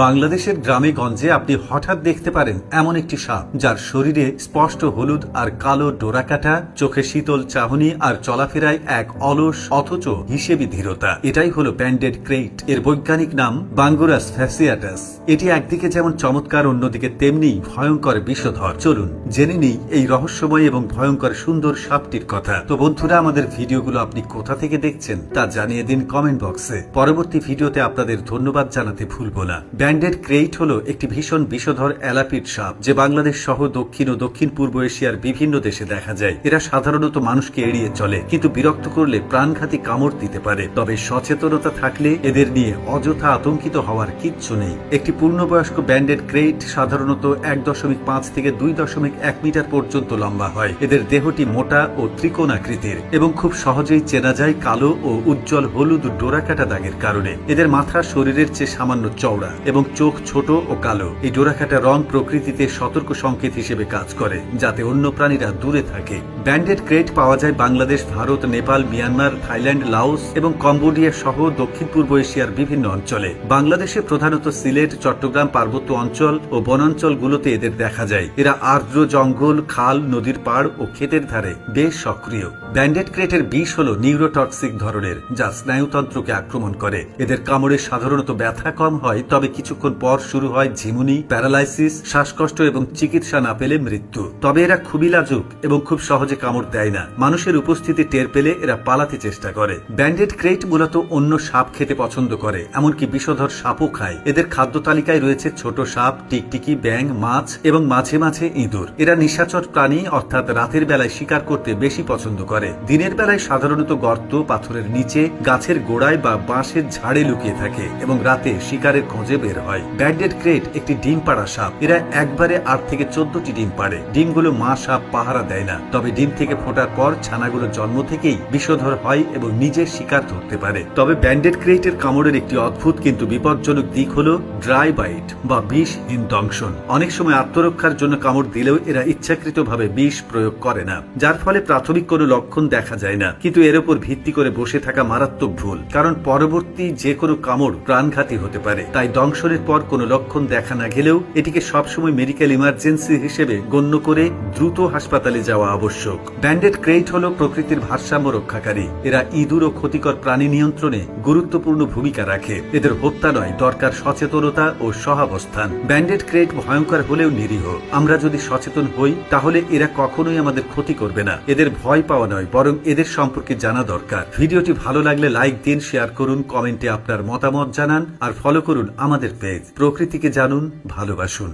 বাংলাদেশের গ্রামে গঞ্জে আপনি হঠাৎ দেখতে পারেন এমন একটি সাপ যার শরীরে স্পষ্ট হলুদ আর কালো ডোরাকাটা, চোখে শীতল চাহনি আর চলাফেরায় এক অলস অথচ হিসেবি ধীরতা। এটাই হলো ব্যান্ডেড ক্রেইট। এর বৈজ্ঞানিক নাম বাঙ্গুরাস ফ্যাসিয়াটাস। এটি একদিকে যেমন চমৎকার, অন্যদিকে তেমনি ভয়ঙ্কর বিষধর। চলুন জেনে নিই এই রহস্যময় এবং ভয়ঙ্কর সুন্দর সাপটির কথা। তো বন্ধুরা, আমাদের ভিডিওগুলো আপনি কোথা থেকে দেখছেন তা জানিয়ে দিন কমেন্ট বক্সে। পরবর্তী ভিডিওতে আপনাদের ধন্যবাদ জানাতে ভুলব না। ব্যান্ডেড ক্রেইট হলো একটি ভীষণ বিষধর অ্যালাপিড সাপ, যে বাংলাদেশ সহ দক্ষিণ ও দক্ষিণ পূর্ব এশিয়ার বিভিন্ন দেশে দেখা যায়। এরা সাধারণত মানুষকে এড়িয়ে চলে, কিন্তু বিরক্ত করলে প্রাণঘাতী কামড় দিতে পারে। তবে সচেতনতা থাকলে এদের নিয়ে অযথা আতঙ্কিত হওয়ার কিচ্ছু নেই। একটি পূর্ণবয়স্ক ব্যান্ডেড ক্রেইট সাধারণত 1.5 থেকে 2.1 মিটার পর্যন্ত লম্বা হয়। এদের দেহটি মোটা ও ত্রিকোণ আকৃতির এবং খুব সহজেই চেনা যায় কালো ও উজ্জ্বল হলুদ ডোরাকাটা দাগের কারণে। এদের মাথা শরীরের চেয়ে সামান্য চওড়া এবং চোখ ছোট ও কালো। এই ডোরাকাটা রং প্রকৃতিতে সতর্ক সংকেত হিসেবে কাজ করে, যাতে অন্য প্রাণীরা দূরে থাকে। ব্যান্ডেড ক্রেইট পাওয়া যায় Bangladesh, Bharat, Nepal, Myanmar, Thailand, Laos এবং কম্বোডিয়া সহ দক্ষিণ পূর্ব এশিয়ার বিভিন্ন অঞ্চলে। বাংলাদেশে প্রধানত সিলেট, চট্টগ্রাম পার্বত্য অঞ্চল ও বনাঞ্চলগুলোতে এদের দেখা যায়। এরা আর্দ্র জঙ্গল, খাল, নদীর পাড় ও ক্ষেতের ধারে বেশ সক্রিয়। ব্যান্ডেড ক্রেইটের বিষ হল নিউরোটক্সিক ধরনের, যা স্নায়ুতন্ত্রকে আক্রমণ করে। এদের কামড়ে সাধারণত ব্যথা কম হয়, তবে কিছুক্ষণ পর শুরু হয় ঝিমুনি, প্যারালাইসিস, শ্বাসকষ্ট এবং চিকিৎসা না পেলে মৃত্যু। তবে এরা খুবই লাজুক এবং খুব সহজে কামড় দেয় না। মানুষের উপস্থিতি টের পেলে এরা পালাতে চেষ্টা করে। ব্যান্ডেড ক্রেইট মূলত অন্য সাপ খেতে পছন্দ করে, এমনকি বিষধর সাপও খায়। এদের খাদ্য তালিকায় রয়েছে ছোট সাপ, টিকটিকি, ব্যাঙ, মাছ এবং মাঝে মাঝে ইঁদুর। এরা নিশাচর প্রাণী, অর্থাৎ রাতের বেলায় শিকার করতে বেশি পছন্দ করে। দিনের বেলায় সাধারণত গর্ত, পাথরের নিচে, গাছের গোড়ায় বা বাঁশের ঝাড়ে লুকিয়ে থাকে এবং রাতে শিকারের খোঁজে বের হয়। ব্যান্ডেড ক্রেইট একটি ডিম পাড়া সাপ। এরা একবারে 8 থেকে 14টি ডিম পাড়ে। ডিমগুলো মা সাপ পাহারা দেয় না, তবে ডিম থেকে ফোটার পর ছানাগুলো জন্ম থেকেই বিষধর হয় এবং নিজের শিকার ধরতে পারে। তবে ব্যান্ডেড ক্রেইটের কামড়ের একটি অদ্ভুত কিন্তু বিপজ্জনক দিক হলো ড্রাই বাইট বা বিষহীন দংশন। অনেক সময় আত্মরক্ষার জন্য কামড় দিলেও এরা ইচ্ছাকৃতভাবে বিষ প্রয়োগ করে না, যার ফলে প্রাথমিক কোনো লক্ষণ দেখা যায় না। কিন্তু এর উপর ভিত্তি করে বসে থাকা মারাত্মক ভুল, কারণ পরবর্তী যে কোনো কামড় প্রাণঘাতী হতে পারে। তাই দংশনের পর কোনো লক্ষণ দেখা না গেলেও এটিকে সবসময় মেডিকেল ইমার্জেন্সি হিসেবে গণ্য করে দ্রুত হাসপাতালে যাওয়া আবশ্যক। ব্যান্ডেড ক্রেইট হল প্রকৃতির ভারসাম্য রক্ষাকারী। এরা ইঁদুর ও ক্ষতিকর প্রাণী নিয়ন্ত্রণে গুরুত্বপূর্ণ ভূমিকা রাখে। এদের হত্যা নয়, দরকার সচেতনতা ও সহাবস্থান। ব্যান্ডেড ক্রেইট ভয়ঙ্কর হলেও নিরীহ। আমরা যদি সচেতন হই তাহলে এরা কখনোই আমাদের ক্ষতি করবে না। এদের ভয় পাওয়া নয়, বরং এদের সম্পর্কে জানা দরকার। ভিডিওটি ভালো লাগলে লাইক দিন, শেয়ার করুন, কমেন্টে আপনার মতামত জানান আর ফলো করুন আমাদের পেজ। প্রকৃতিকে জানুন, ভালোবাসুন।